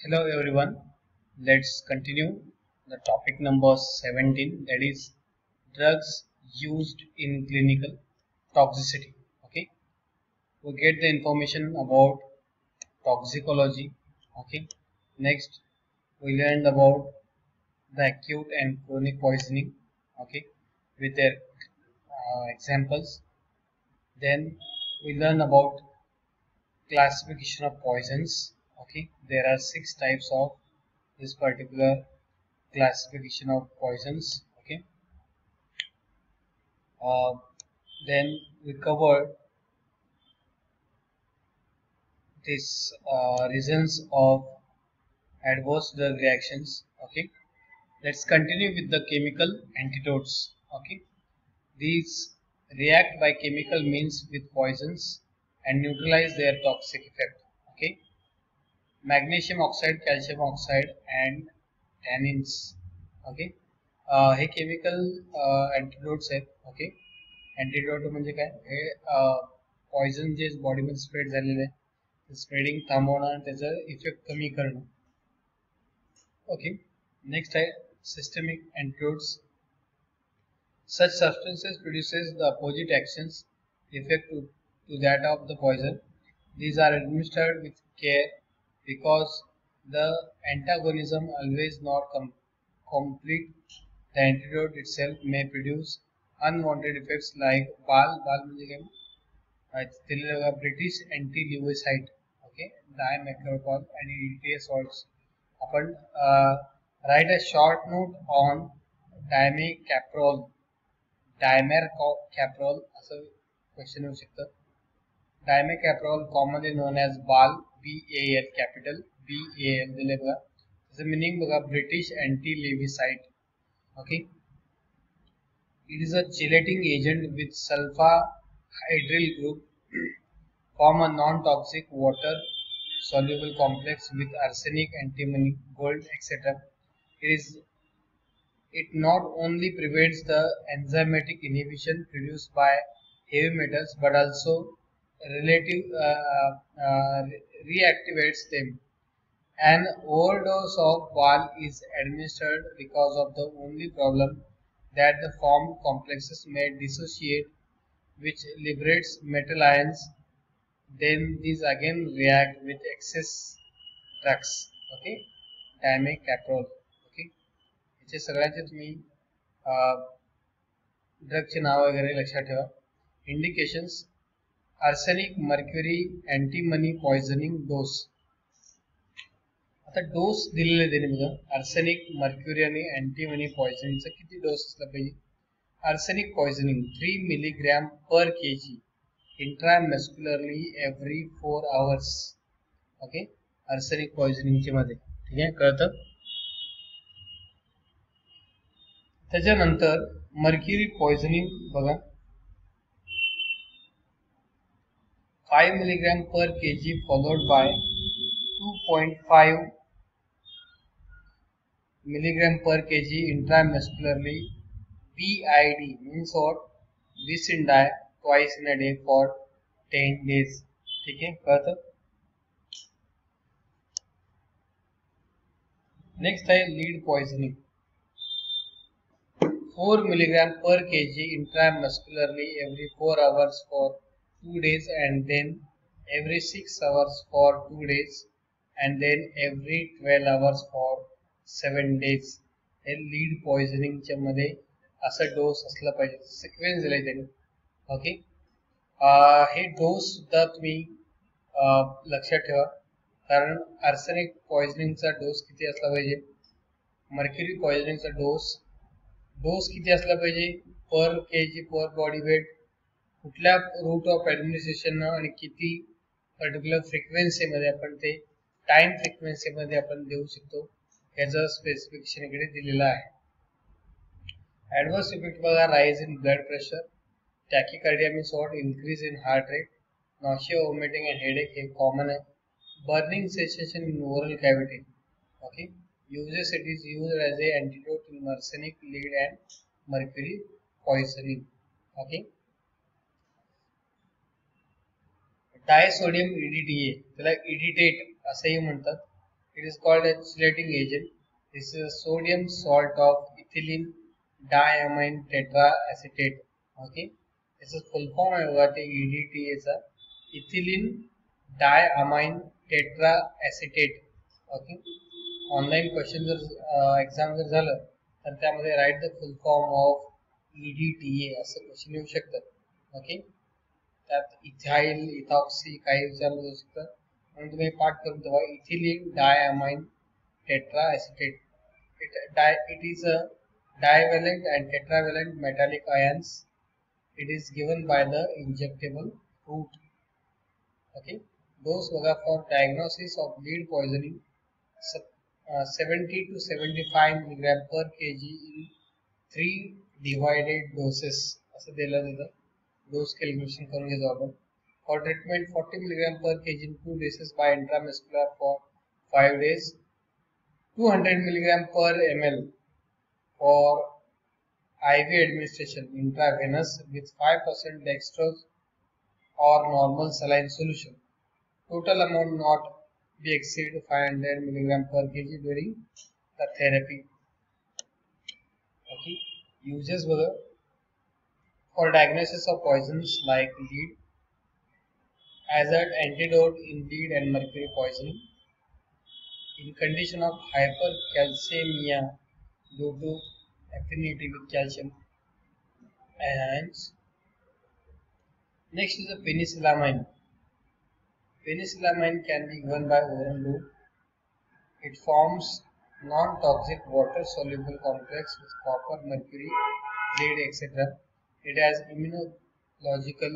Hello everyone. Let's continue the topic number 17, that is drugs used in clinical toxicity. Okay, we get the information about toxicology. Okay, next we learned about the acute and chronic poisoning. Okay, with their examples. Then we learn about classification of poisons. Okay, there are six types of this particular classification of poisons. Okay, uh, then we covered this reasons of adverse drug reactions. Okay, let's continue with the chemical antidotes. Okay, these react by chemical means with poisons and neutralize their toxic effect. Okay, magnesium oxide, calcium oxide and tannins. Okay, हे chemical antidotes आहेत. Okay, अँटिडोट म्हणजे काय, हे poison जे बॉडीमध्ये spread झालेलं आहे ते spreading थांबवणं आणि त्याचा इफेक्ट कमी करणं. ओके, नेक्स्ट आहे systemic अँटिडोट्स. Such substances produces the opposite actions effect to that of the poison. These are administered with care because the antagonism always not complete. The antidote itself may produce unwanted effects like बाल म्हणजे काय, दिलेलं बघा British anti lewisite. Okay, dimercaprol आणि ETA salts. आपण write a short note on dimercaprol. Dimercaprol असं question येऊ शकतं. Dimercaprol commonly known as BAL, BAL capital BAL दिले बघा. त्याचं मिनिंग बघा, British anti lewisite. Okay, it is a chelating agent with sulfur hydryl group form a non-toxic water soluble complex with arsenic, antimony, gold, etc. It not only prevents the enzymatic inhibition produced by heavy metals but also reactivates them. An overdose of BAL is administered because of the only problem that the formed complexes may dissociate, which liberates metal ions. Then these again react with excess drugs. Okay, dimecaprol. Okay, याचे सगळ्यांचे तुम्ही ड्रगचे नाव वगैरे लक्षात ठेवा. Indications: arsenic, mercury, antimony poisoning डोस. आता डोस दिलेले त्याने बघा, आर्सेनिक, मर्क्युरी आणि अँटीमनी पॉइझनिंगचा किती डोस असला पाहिजे. Arsenic poisoning 3 milligram per kg intramuscularly every 4 hours. Okay, arsenic पॉइझनिंगच्या मध्ये. ठीक आहे, कळतं. त्याच्यानंतर मर्क्युरी पॉइझनिंग बघा, 5 milligram per kg followed by 2.5 milligram per kg intramuscularly BID means what, Vicindi twice in a day for 10 days. ठीक है, कळतं. नेक्स्ट आहे lead poisoning. 4 milligram per kg intramuscularly every 4 hours for 2 days and then every 6 hours for 2 days and then every 12 hours for 7 days. हे lead पॉइझनिंगच्या मध्ये असं डोस असला पाहिजे, सिक्वेन्स दिलाय त्यांनी. ओके, हे डोस सुद्धा तुम्ही लक्षात ठेवा, कारण आर्सेनिक पॉइझनिंगचा डोस किती असला पाहिजे, मर्क्युरी पॉइझनिंगचा डोस किती असला पाहिजे पर kg पर बॉडी वेट, कुठल्या रूट ऑफ ॲडमिनिस्ट्रेशन आणि किती पर्टिक्युलर फ्रिक्वेन्सीमध्ये आपण ते टाइम फ्रिक्वेन्सीमध्ये आपण देऊ शकतो, याचं स्पेसिफिकेशन इकडे दिलेलं आहे. ॲडव्हर्स इफेक्ट बघा, rise in blood pressure, tachycardia means what, increase in heart rate, nausea, vomiting and headache हे कॉमन आहे. Burning sensation in oral cavity. Okay, uses it is used as a antidote in arsenic, lead and mercury poisoning. Okay, डायसोडियम EDTA, त्याला इडिटेट असंही म्हणतात. It is called a chelating agent. This is a sodium salt of ethylene diamine tetraacetate. Okay, this is full form of EDT is a ethylene diamine tetraacetate. Okay, online question जर exam जर झालं तर त्यामध्ये write the full form of EDTA असं question येऊ शकतं. Okay, त्यात ethyl ethoxy काही विचारलं जाऊ शकतं म्हणून तुम्ही पाठ करून ठेवा. Ethylene diamine tetraacetate. It is a divalent and tetravalent metallic ions. It is given by the injectable route. Okay, dose बघा for diagnosis of lead poisoning 70 to 75 milligram per kg in 3 divided doses असं दिलं जातं. डोस calculation करून घेतो आपण. For treatment 40 milligram per kg in 2 doses by intramuscular for 5 days. 200 milligram per ml for IV administration intravenous with 5% dextrose or normal saline solution. Total amount not be exceed 500 milligram per kg during the therapy. Okay, uses were for diagnosis of poisons like lead, as an antidote in lead and mercury poisoning, in condition of hypercalcemia due to affinity with calcium, and next is the penicillamine. Penicillamine can be given by oral route. It forms non-toxic water-soluble complex with copper, mercury, lead, etc. It has immunological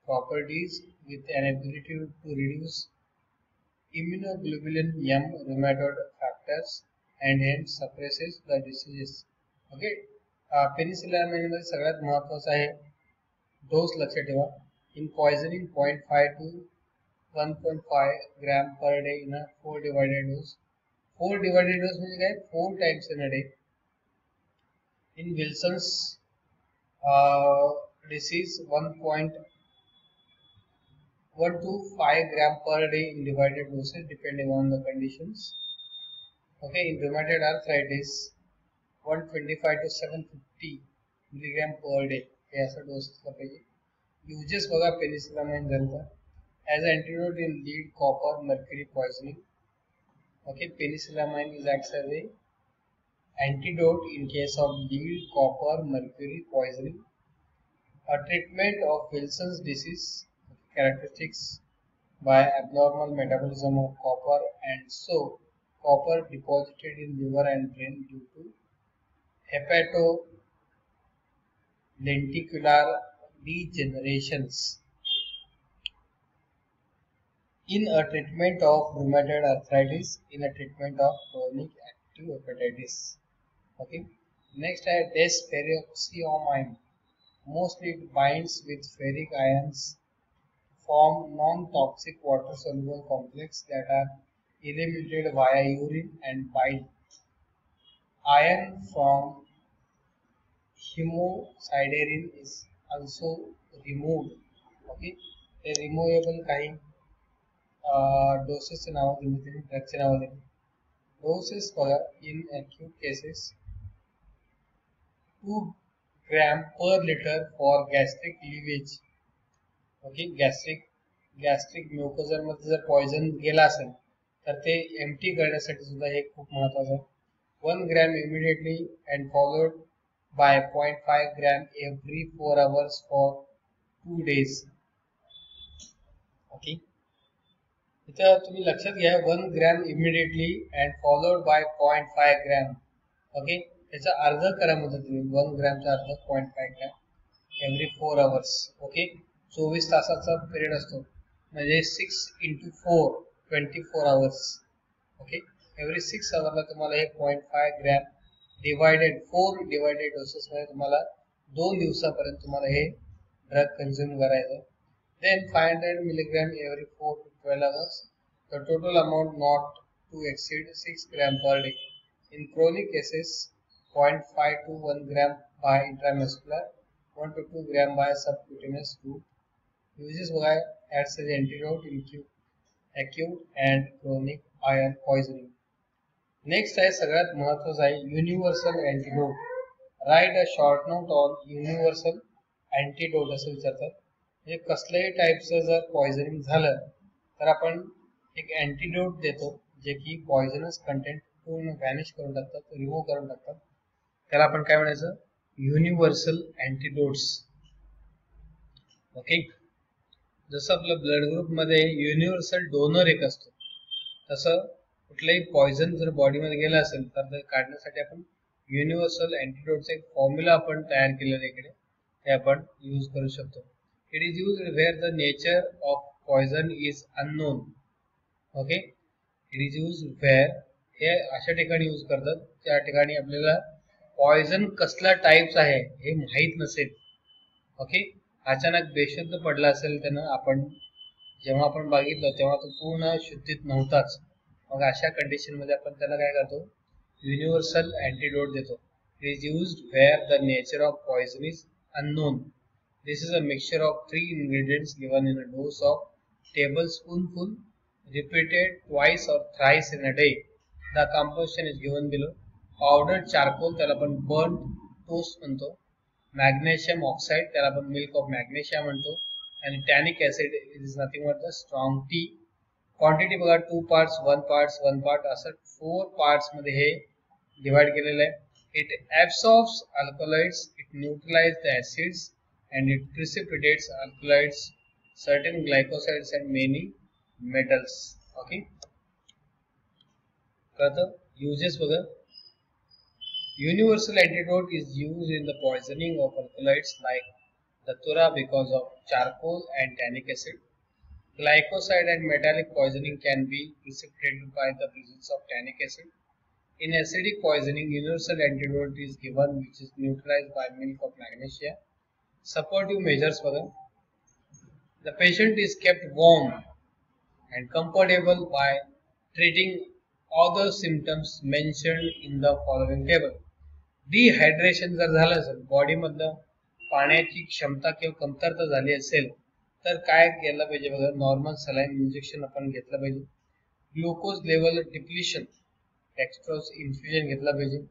properties with an ability to reduce immunoglobulin M rheumatoid factors and hence suppresses the diseases. Okay, penicillamine मध्ये सगळ्यात महत्त्वाचं आहे dose लक्षात ठेवा. In poisoning 0.5 to 1.5 gram per day in a 4 divided dose. 4 divided dose म्हणजे काय, 4 times in a day. In Wilson's disease 1.1 to 5 gram per day in divided doses depending on the conditions. Okay, in rheumatoid arthritis 125 to 750 milligram per day हे असं डोस असला पाहिजे. Uses बघा penicillamine झालं as antidote in lead, copper, mercury poisoning. Okay, penicillamine is acts as a antidote in case of lead, copper, mercury poisoning. A treatment of Wilson's disease characteristics by abnormal metabolism of copper, and so copper deposited in liver and brain due to hepatolenticular degenerations. In a treatment of rheumatoid arthritis, in a treatment of chronic active hepatitis. Okay, next I have desferrioxamine. Mostly it binds with ferric ions, form non-toxic water-soluble complex that are eliminated via urine and bile. Iron from hemosiderin is also removed. Okay, the removable काही doses नाव दिली, ड्रगचे नाव दिली. Doses बघा, in acute cases 2 gram per liter for gastric leakage. Okay, gastric mucosa मध्ये जर poison गेला असेल तर ते एम्प्टी करण्यासाठी सुद्धा हे खूप महत्त्वाचं आहे. 1 gram immediately and followed by 0.5 gram every 4 hours for 2 days. Okay, इथं तुम्ही लक्षात घ्या 1 gram immediately and followed by 0.5 gram. Okay, त्याचा अर्ध करा म्हणजे तुम्ही 1 ग्रॅमचा अर्ध 0.5 ग्रॅम एव्हरी 4 hours. ओके, 24 तासाचा पिरियड असतो म्हणजे 6 into 4 24 hours. ओके, एव्हरी 6 hourला तुम्हाला हे 0.5 ग्रॅम डिवायडेड 4 डिवायडेड डोसेस मध्ये तुम्हाला 2 दिवसापर्यंत तुम्हाला हे ड्रग कंझ्युम करायचं. Then 500 milligram every 4 to 12 hours. The total amount not to exceed 6 gram per day. In chronic cases 0.5 to 1 gram by intramuscular, 1 to 2 gram by subcutaneous route. Uses by acts as antidote in acute and chronic ion poisoning. Next आहे सगळ्यात महत्वाचं आहे universal antidote. Right a short note on universal antidote असं विचारतात. म्हणजे कसल्याही टाईपचं जर पॉइझनिंग झालं तर आपण एक अँटीडोट देतो जे की पॉइझनस कंटेंट पूर्ण व्हॅनिश करून टाकतात, रिमूव्ह करून टाकतात. त्याला आपण काय म्हणायचं, युनिव्हर्सल अँटीडोट्स. ओके. जसं आपलं ब्लड ग्रुप मध्ये युनिव्हर्सल डोनर एक असतो, तसं कुठलंही पॉइझन जर बॉडीमध्ये गेलं असेल तर ते काढण्यासाठी आपण युनिव्हर्सल अँटीडोटचा एक फॉर्म्युला आपण तयार केलेला इकडे ते आपण यूज करू शकतो. It is use where the nature of poison is unknown. Okay. It is use where, हे अशा ठिकाणी यूज करतात त्या ठिकाणी आपल्याला पॉइझन कसला टाईप्स आहे हे माहीत नसेल. ओके. अचानक बेशुद्ध पडला असेल त्यानं, आपण जेव्हा आपण बघितलं तेव्हा तो पूर्ण शुद्धीत नव्हताच, मग अशा कंडिशन मध्ये आपण त्याला काय करतो, युनिव्हर्सल अँटीडोट देतो. It is used where the nature of poison is unknown. This is a mixture of 3 ingredients given in a dose of tablespoonful repeated twice or thrice in a day. The composition is given below. Powdered charcoal त्याला आपण burnt toast म्हणतो. Magnesium oxide त्याला आपण milk of magnesia म्हणतो. आणि tannic acid is nothing but the strong tea. Quantity बघा 2 parts 1 part 1 part असं 4 parts मध्ये हे डिवाइड केलेलं आहे. It absorbs alkaloids, it neutralize the acids and it precipitates alkaloids, certain glycosides and many metals. Okay. Further uses बघा. Universal antidote is used in the poisoning of alkaloids like datura because of charcoal and tannic acid. Glycoside and metallic poisoning can be precipitated by the presence of tannic acid. In acidic poisoning, universal antidote is given which is neutralized by milk of magnesia. Supportive measures for them. The patient is kept warm and comfortable by treating other symptoms mentioned in the following table. Dehydration जर झालं असेल, बॉडीमधलं पाण्याची क्षमता किंवा कमतरता झाली असेल तर काय केलं पाहिजे बघा, नॉर्मल सलाईन इंजेक्शन आपण घेतलं पाहिजे. Glucose level depletion, dextrose infusion घेतला पाहिजे.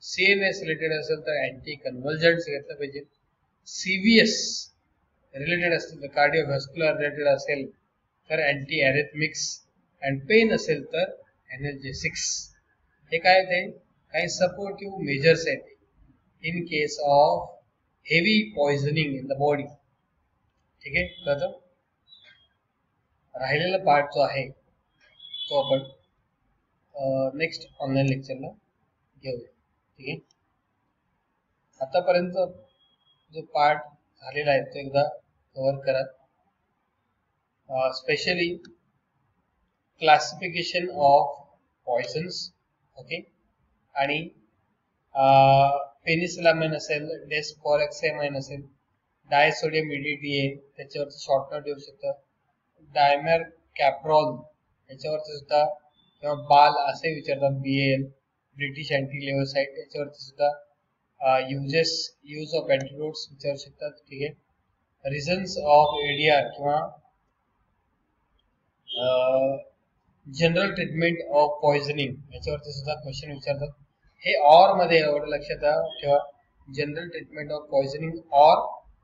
CNS रिलेटेड असेल तर अँटी कन्व्हल्जंट्स घेतलं पाहिजे. CVS रिलेटेड असेल तर कार्डिओव्हॅस्क्युलर रिलेटेड असेल तर अँटी ॲरिथमिक्स, अँड पेन असेल तर एनर्जेसिक्स. हे काय ते काही सपोर्टिव्ह मेजर्स आहेत in case of heavy poisoning in the body. ठीक आहे. कळतं. राहिलेला पार्ट जो आहे तो आपण नेक्स्ट ऑनलाईन लेक्चरला घेऊया. ठीक आहे. आतापर्यंत जो पार्ट झालेला आहे तो एकदा कव्हर करा. Specially classification of पॉइझन्स. ओके. आणि पेनिसिलामाइन असेल, डेस्पोरेक्सामाइन असेल, डायसोडियम EDTA त्याच्यावरती शॉर्ट नोट येऊ शकतं. डायमर कॅप्रॉल याच्यावरती सुद्धा, किंवा बाल असे विचारतात, BAL ब्रिटिश अँटीलेव्होसाइट याच्यावरती सुद्धा यूज ऑफ अँटीडोट्स विचारू शकतात. ठीक आहे. रिझन्स ऑफ ADR किंवा जनरल ट्रीटमेंट ऑफ पॉइझनिंग याच्यावरती सुद्धा क्वेश्चन विचारतात. हे ऑर मध्ये एवढं लक्षात ठेवा, general treatment of poisoning or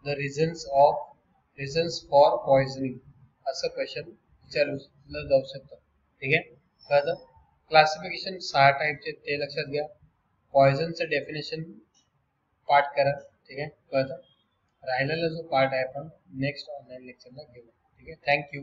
the reasons for poisoning असं क्वेश्चन विचारलं जाऊ शकतं. ठीक आहे. कळतं. क्लासिफिकेशन 6 टाईपचे ते लक्षात घ्या. पॉइझनचं डेफिनेशन पाठ करा. ठीक आहे. कळतं. राहिलेला जो पार्ट आहे आपण नेक्स्ट ऑनलाईन लेक्चरला घेऊ. ठीक आहे. थँक्यू.